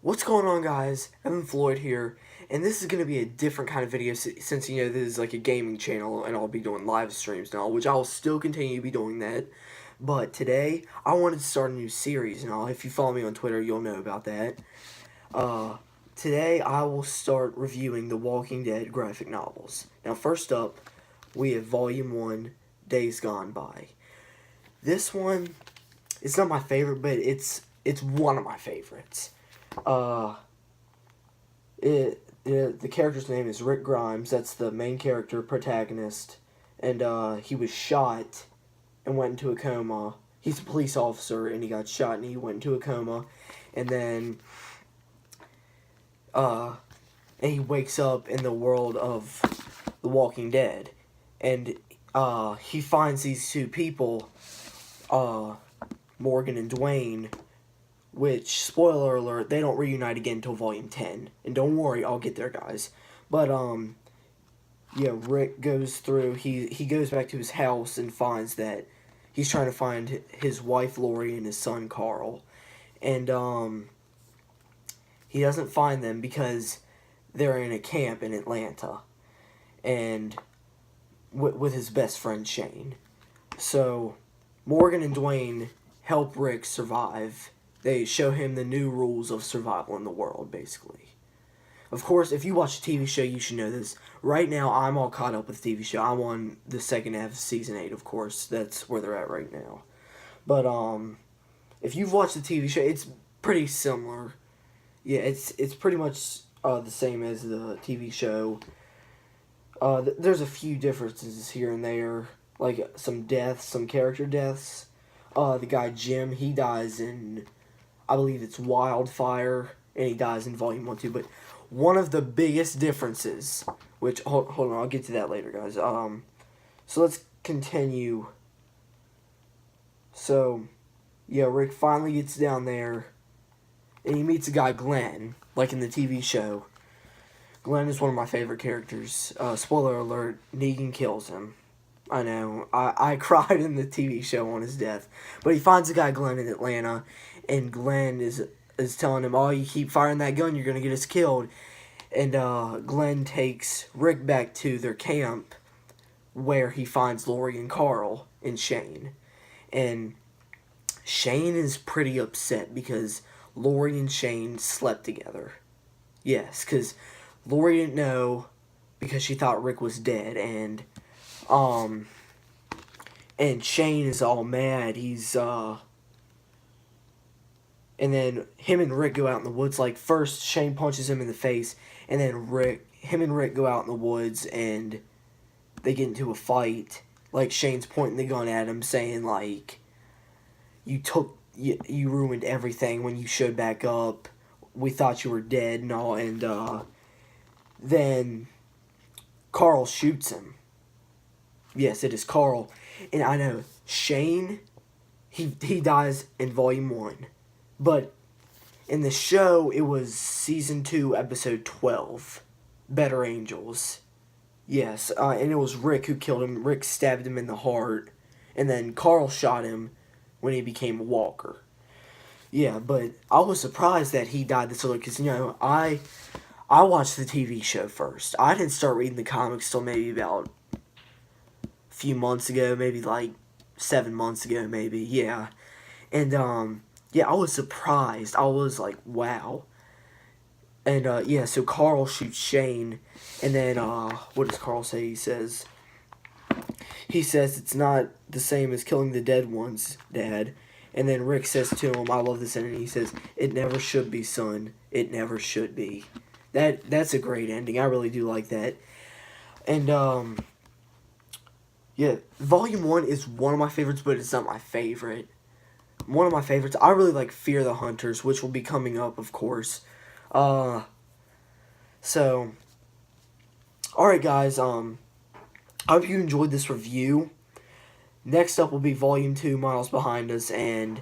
What's going on, guys? Evan Floyd here, and this is going to be a different kind of video since, this is like a gaming channel, and I'll be doing live streams now, which I'll still continue to be doing that. But today, I wanted to start a new series, and if you follow me on Twitter, you'll know about that. Today, I will start reviewing the Walking Dead graphic novels. Now, first up, we have Volume 1, Days Gone By. This one, it's not my favorite, but it's one of my favorites. The character's name is Rick Grimes. That's the main character, protagonist, and he was shot and went into a coma. He's a police officer, and he got shot, and he went into a coma, and then and he wakes up in the world of The Walking Dead, and he finds these two people, Morgan and Dwayne, which, spoiler alert, they don't reunite again until Volume 10. And don't worry, I'll get there, guys. But, yeah, Rick goes through, he goes back to his house and finds that he's trying to find his wife, Lori, and his son, Carl. And, he doesn't find them because they're in a camp in Atlanta. And, with his best friend, Shane. So, Morgan and Dwayne help Rick survive. They show him the new rules of survival in the world, basically. Of course, if you watch the TV show, you should know this. Right now, I'm all caught up with the TV show. I'm on the second half of Season 8, of course. That's where they're at right now. But, if you've watched the TV show, it's pretty similar. Yeah, it's pretty much the same as the TV show. There's a few differences here and there. Like, some deaths, some character deaths. The guy Jim, he dies in, I believe it's Wildfire, and he dies in Volume 1 too. But one of the biggest differences, which, hold on, I'll get to that later, guys. So let's continue. So, yeah, Rick finally gets down there, and he meets a guy, Glenn, like in the TV show. Glenn is one of my favorite characters. Spoiler alert, Negan kills him. I know, I cried in the TV show on his death. But he finds a guy, Glenn, in Atlanta, and Glenn is telling him, oh, you keep firing that gun, you're going to get us killed. And Glenn takes Rick back to their camp, where he finds Lori and Carl and Shane. And Shane is pretty upset because Lori and Shane slept together. Yes, because Lori didn't know because she thought Rick was dead, and Shane is all mad. And then him and Rick go out in the woods. Like, first Shane punches him in the face, and then him and Rick go out in the woods, and they get into a fight. Like, Shane's pointing the gun at him, saying, like, you ruined everything when you showed back up. We thought you were dead and all, and, then Carl shoots him. Yes, it is Carl. And I know, Shane, he dies in Volume 1. But in the show, it was Season 2, Episode 12, Better Angels. Yes, and it was Rick who killed him. Rick stabbed him in the heart. And then Carl shot him when he became a walker. Yeah, but I was surprised that he died this early because, I watched the TV show first. I didn't start reading the comics till maybe about few months ago, maybe like 7 months ago, maybe, yeah. And, yeah, I was surprised. I was like, wow. And, yeah, so Carl shoots Shane, and then, what does Carl say? He says, it's not the same as killing the dead ones, Dad. And then Rick says to him, I love this ending, he says, it never should be, son. It never should be. That's a great ending. I really do like that. And, yeah, Volume 1 is one of my favorites, but it's not my favorite. One of my favorites, I really like Fear the Hunters, which will be coming up, of course. So, alright guys, I hope you enjoyed this review. Next up will be Volume 2, Miles Behind Us, and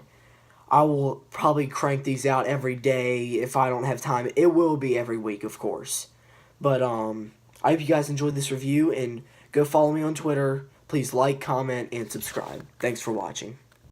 I will probably crank these out every day if I don't have time. It will be every week, of course. But, I hope you guys enjoyed this review, and go follow me on Twitter. Please like, comment, and subscribe. Thanks for watching.